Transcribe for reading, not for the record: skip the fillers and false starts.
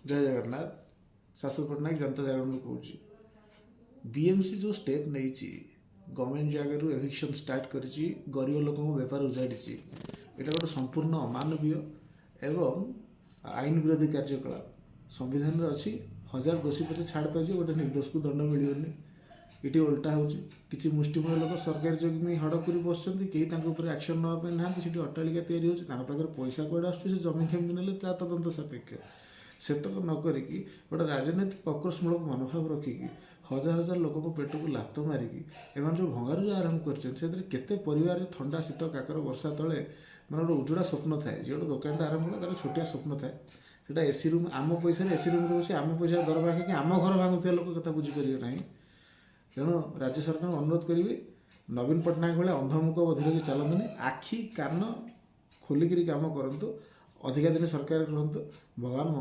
जय जगन्नाथ शाश्वत पट्टनायक जनता जागरण कौच बीएमसी जो स्टेप नहीं गवर्नमेंट जगह एविक्शन स्टार्ट कर गरीब लोक बेपार उजाड़ी यहाँ गोटे संपूर्ण अमानवीय एवं आईन विरोधी कार्यकलाप संविधान अच्छी 1000 दोषी पचे छाड़ पाई गोटे निर्दोष को दंड मिलनी ये उल्टा होची मुष्टिमेय लोक सरकारी जमी हड़पुरी बस कहीं एक्शन नापी ना अट्टालिका तैयारी होकर पैसा कौड़े आस जमी खेमी ना तदंत सापेक्ष सेतक नक गोटे राजनैतिक आक्रोशमूलक मनोभाव रखिकी हजार हजार लोक पेट को लात मारिकी एम जो भंगारुजा आरंभ करते परिवार थंडा शीत काकर वर्षा तले मैंने गोटे उजड़ा स्वप्न थाए जी गोटे दुकान आरंभ कला तार छोटिया स्वप्न थाए सेटा एसी रूम आम पैसा एसी रूम बस आम पैसा दरबा खाई आम घर भांगुवा लोक कथा बुझीपर ना तेणु राज्य सरकार अनुरोध करी नवीन पट्टनायक भाई अंधमुख बधिर चलतुनि आखि कान खोलिकी कम करूँ अधिका दिन सरकार रुहतु भगवान